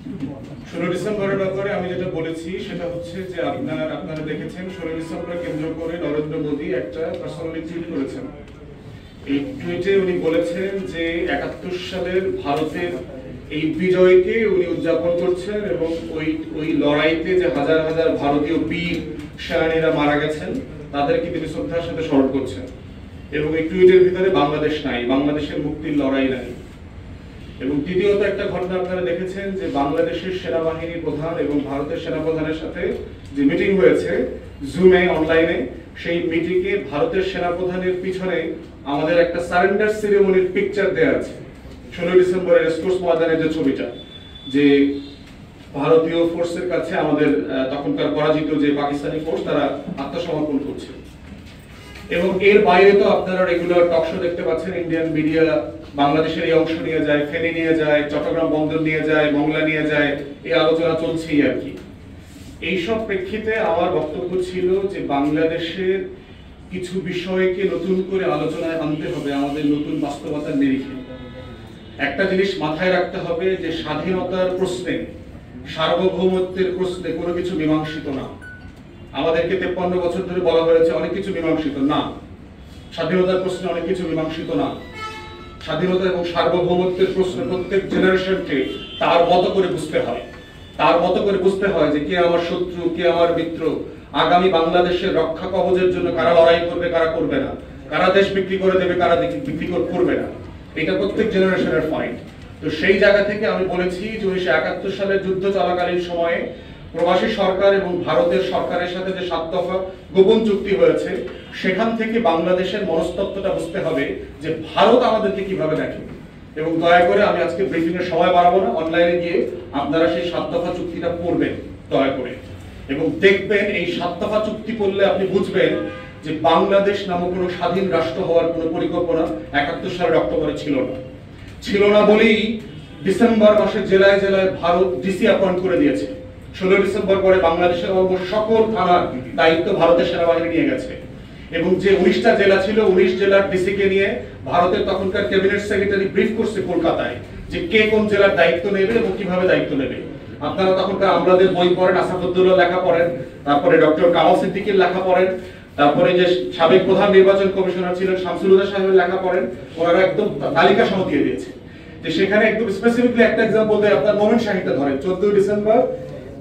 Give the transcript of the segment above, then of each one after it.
16 ডিসেম্বরের ব্যাপারে আমি যেটা বলেছি সেটা হচ্ছে যে আপনারা দেখেছেন 16 ডিসেম্বর কেন্দ্র করে নরেন্দ্র মোদী একটা পার্সোনালি টুইট করেছেন। এই টুইটে উনি বলেছেন যে 71 সালের ভারতের এই বিজয়কে উনি উদযাপন করছেন এবং ওই লড়াইতে যে হাজার হাজার ভারতীয় বীর সেনানীরা মারা গেছেন তাদেরকে তিনি শ্রদ্ধার সাথে স্মরণ করছেন। এবং এই টুইটের ভিতরে বাংলাদেশ নাই, বাংলাদেশের মুক্তির লড়াই নাই। এবং দ্বিতীয়ত একটা ঘটনা আপনারা দেখেছেন যে বাংলাদেশের সেনাবাহিনীর প্রধান এবং ভারতের সেনাপ্রধানের সাথে যে মিটিং হয়েছে জুমে অনলাইনে, সেই মিটিংয়ে ভারতের সেনাপ্রধানের পিছনে আমাদের একটা সারেন্ডার সেরেমনির পিকচার দেওয়া আছে। 16 ডিসেম্বরের রেসকোর্স ময়দানের যে ছবিটা, যে ভারতীয় ফোর্সের কাছে আমাদের তখনকার পরাজিত যে পাকিস্তানি ফোর্স তারা আত্মসমর্পণ করছে। এবং এর বাইরে তো আপনারা রেগুলার টক শো দেখতে পাচ্ছেন, ইন্ডিয়ান মিডিয়া বাংলাদেশের এই অংশ নিয়ে যায়, ফেনী নিয়ে যায়, চট্টগ্রাম বন্দর নিয়ে যায়, মংলা নিয়ে যায়, এই আলোচনা চলছেই আর কি। এইসব প্রেক্ষিতে আমার বক্তব্য ছিল যে বাংলাদেশের কিছু বিষয়কে নতুন করে আলোচনায় আনতে হবে আমাদের নতুন বাস্তবতার নিরিখে। একটা জিনিস মাথায় রাখতে হবে যে স্বাধীনতার প্রশ্নে, সার্বভৌমত্বের প্রশ্নে কোনো কিছু মীমাংসিত না। আমাদেরকে 53 বছর ধরে বলা হয়েছে অনেক কিছু মীমাংসিত না, স্বাধীনতার প্রশ্নে অনেক কিছু মীমাংসিত না। স্বাধীনতা এবং সার্বভৌমত্বের প্রশ্নে প্রত্যেক জেনারেশনকে তার মতো করে বুঝতে হয়, তার মতো করে বুঝতে হয় যে কে আমার শত্রু, কে আমার মিত্র, আগামী বাংলাদেশের রক্ষা কবচের জন্য কারা লড়াই করবে, কারা করবে না, কারা দেশ বিক্রি করে দেবে, কারা বিক্রি করবে না। এটা প্রত্যেক জেনারেশনের ফাইট। তো সেই জায়গা থেকে আমি বলেছি যে 1971 সালের যুদ্ধ চলাকালীন সময়ে প্রবাসী সরকার এবং ভারতের সরকারের সাথে যে 7 দফা গোপন চুক্তি হয়েছে, সেখান থেকে বাংলাদেশের মনস্তত্ত্বটা বুঝতে হবে যে ভারত আমাদেরকে কিভাবে দেখে। এবং দয়া করে আমি আজকে ব্রিফিং এর সময় বাড়াবো না, অনলাইনে গিয়ে আপনারা সেই 7 দফা চুক্তিটা পড়বেন দয়া করে, এবং দেখবেন এই 7 দফা চুক্তি পড়লে আপনি বুঝবেন যে বাংলাদেশ নামক কোনো স্বাধীন রাষ্ট্র হওয়ার কোনো পরিকল্পনা 71 সালের অক্টোবরে ছিল না বলেই ডিসেম্বর মাসে জেলায় জেলায় ভারত ডিসি অ্যাপয়েন্ট করে দিয়েছে। 16 ডিসেম্বর পরে বাংলাদেশের অলমোস্ট সকল থানার দায়িত্ব ভারতের সেনাবাহিনী নিয়ে গেছে। এবং যে 19টা জেলা ছিল, 19 জেলার ডিসি কে নিয়ে ভারতের তখনকার ক্যাবিনেট সেক্রেটারি ব্রিফ করছে কলকাতায় যে কে কোন জেলার দায়িত্ব নেবে এবং কিভাবে দায়িত্ব নেবে। আপনারা তখনকার আমলাদের বই পড়েন, আসাদুল্লাহ লেখা পড়েন, তারপরে ডক্টর কামাল সিদ্দিকীর লেখা পড়েন, তারপরে যে সাবেক প্রধান নির্বাচন কমিশনার ছিলেন শামসুল হুদা সাহেবের লেখা পড়েন। ওনারা একদম তালিকা সহ দিয়ে দিয়েছে যে সেখানে একদম স্পেসিফিকলি একটা এক্সাম্পল দেয়। আপনার মোমেন্ট শাহিদটা ধরেন, 14 ডিসেম্বর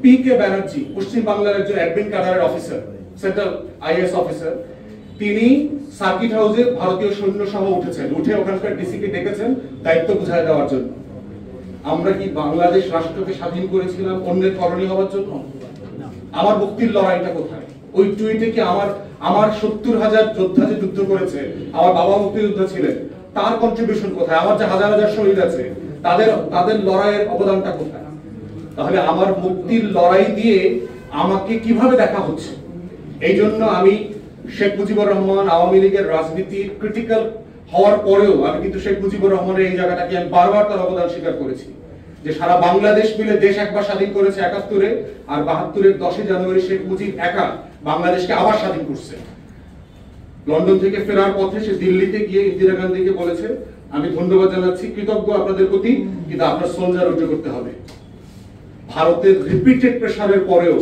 পি কে ব্যানার্জি, পশ্চিম বাংলার একজন অ্যাডমিন ক্যাডারের অফিসার, সেন্ট্রাল আইএএস অফিসার, তিনি সার্কিট হাউসে ভারতীয় সৈন্য সহ উঠেছেন, উঠে ওখানকার ডিসি কে ডেকেছেন দায়িত্ব বুঝায় দেওয়ার জন্য। আমরা কি বাংলাদেশ রাষ্ট্রকে স্বাধীন করেছিলাম অন্যের কলোনি হওয়ার জন্য? আমার মুক্তির লড়াইটা কোথায়? ওই টুইটে কি আমার 70,000 যোদ্ধা যে যুদ্ধ করেছে, আমার বাবা মুক্তিযোদ্ধা ছিলেন, তার কন্ট্রিবিউশন কোথায়? আমার যে হাজার হাজার শহীদ আছে, তাদের লড়াইয়ের অবদানটা কোথায়? তাহলে আমার মুক্তির লড়াই দিয়ে আমাকে কিভাবে দেখা হচ্ছে? এই জন্য আমি শেখ মুজিবুর রহমান, আওয়ামী লীগের রাজনীতির ক্রিটিক্যাল হওয়ার পরেও আমি কিন্তু শেখ মুজিবুর রহমানের এই জায়গাটাকে আমি বারবার তার অবদান স্বীকার করেছি যে সারা বাংলাদেশ মিলে দেশ একবার স্বাধীন করেছে 71-এ, আর 72-এর 10 জানুয়ারি শেখ মুজিব একা বাংলাদেশকে আবার স্বাধীন করছে। লন্ডন থেকে ফেরার পথে সে দিল্লিতে গিয়ে ইন্দিরা গান্ধীকে বলেছে, আমি ধন্যবাদ জানাচ্ছি, কৃতজ্ঞ আপনাদের প্রতি, কিন্তু আপনার সোলজার উঠে করতে হবে। ভারতের রিপিটেড প্রেসারের পরেও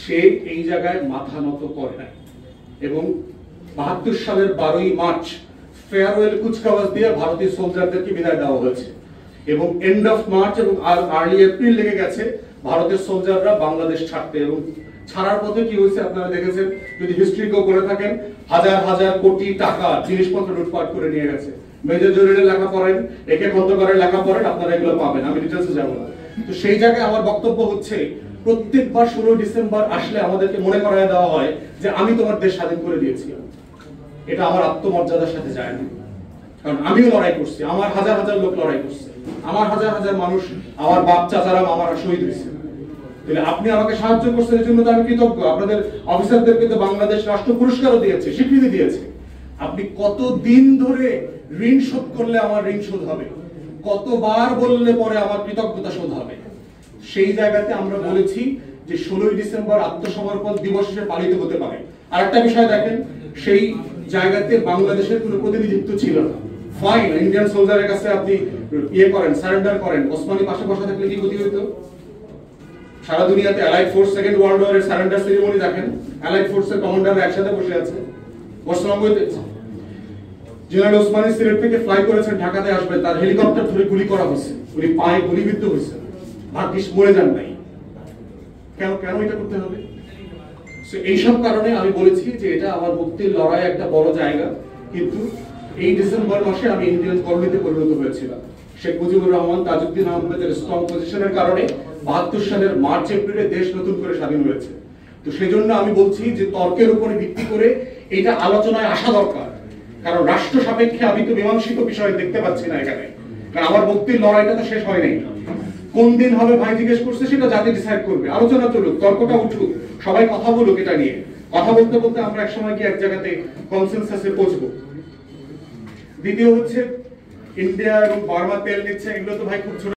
সে এই জায়গায় মাথা নত করে নাই। এবং 72 সালের 12ই মার্চ ফেয়ারওয়েল কুচকাওয়াজ দিয়ে ভারতীয় সোলজারদেরকে বিদায় দেওয়া হয়েছে। এবং এন্ড অফ মার্চ এবং আর্লি এপ্রিল লেগে গেছে ভারতের সোলজাররা বাংলাদেশ ছাড়তে। এবং ছাড়ার পথে কি হয়েছে আপনারা দেখেছেন, যদি হিস্ট্রি কেউ করে থাকেন, হাজার হাজার কোটি টাকা জিনিসপত্র লুটপাট করে নিয়ে গেছে। মেজর জরিনের লেখা পড়েন, একে খন্দকারের লেখা পড়েন, আপনারা এগুলো পাবেন, আমি ডিটেলসে যাব না। তো সেই জায়গায় আমার বক্তব্য হচ্ছে, প্রত্যেকবার 16 ডিসেম্বর আসলে আমাদেরকে মনে করায় দেওয়া হয় যে আমি তোমার দেশ স্বাধীন করে দিয়েছি। এটা আমার আত্মমর্যাদার সাথে যায় না, কারণ আমিও লড়াই করছি, আমার হাজার হাজার লোক লড়াই করছে, আমার হাজার হাজার মানুষ, আমার বাপ চাচারা আমার শহীদ হয়েছে। তাহলে আপনি আমাকে সাহায্য করছেন, এর জন্য তো আমি কৃতজ্ঞ। আপনাদের অফিসারদেরকে তো বাংলাদেশ রাষ্ট্র পুরস্কারও দিয়েছে, স্বীকৃতি দিয়েছে। আপনি কতদিন ধরে ঋণ শোধ করলে আমার ঋণ শোধ হবে, কতবার বললে পরে আমার কৃতজ্ঞতা শোধ হবে? সেই জায়গাতে আমরা বলেছি যে 16 ডিসেম্বর আত্মসমর্পণ দিবস হিসেবে পালিত হতে পারে। আর একটা বিষয় দেখেন, সেই জায়গাতে বাংলাদেশের কোনো প্রতিনিধিত্ব ছিল না। ফাইন, ইন্ডিয়ান সোলজারের কাছে আপনি ইয়ে করেন, সারেন্ডার করেন, ওসমানী পাশে বসা থাকলে কি ক্ষতি হইতো? সারা দুনিয়াতে অ্যালাইড ফোর্স সেকেন্ড ওয়ার্ল্ড ওয়ারের সারেন্ডার সেরিমনি দেখেন, অ্যালাইড ফোর্সের কমান্ডাররা একসাথে বসে আছে ওয়াশরুমে। জেনারেল ওসমানী সিলেট থেকে ফ্লাই করেছেন, ঢাকাতে আসবেন, তার হেলিকপ্টার ধরে গুলি করা হয়েছে, উনি পায়ে গুলিবিদ্ধ হয়েছেন, ভাগ্যিস মরে যান নাই। কেন কেন এটা করতে হবে? এইসব কারণে আমি বলেছি যে এটা আমার মুক্তির লড়াই একটা বড় জায়গা। কিন্তু এই ডিসেম্বর মাসে আমি ইন্ডিয়ান কলোনিতে পরিণত হয়েছিলাম। শেখ মুজিবুর রহমান, তাজউদ্দিন আহমেদের স্ট্রং পজিশনের কারণে 72 সালের মার্চ এপ্রিলে দেশ নতুন করে স্বাধীন হয়েছে। তো সেজন্য আমি বলছি যে তর্কের উপরে ভিত্তি করে এটা আলোচনায় আসা দরকার, কারণ রাষ্ট্র সাপেক্ষে আমি তো মীমাংসিত বিষয় দেখতে পাচ্ছি না এখানে। কারণ আমার মুক্তির লড়াইটা তো শেষ হয় নাই। কোন দিন হবে ভাই জিজ্ঞেস করছে, সেটা জাতি ডিসাইড করবে। আলোচনা চলুক, তর্কটা উঠুক, সবাই কথা বলুক এটা নিয়ে। কথা বলতে বলতে আমরা এক সময় গিয়ে এক জায়গাতে কনসেনসাসে পৌঁছবো। দ্বিতীয় হচ্ছে ইন্ডিয়া এবং বার্মা তেল নিচ্ছে, এগুলো তো ভাই খুব ছোট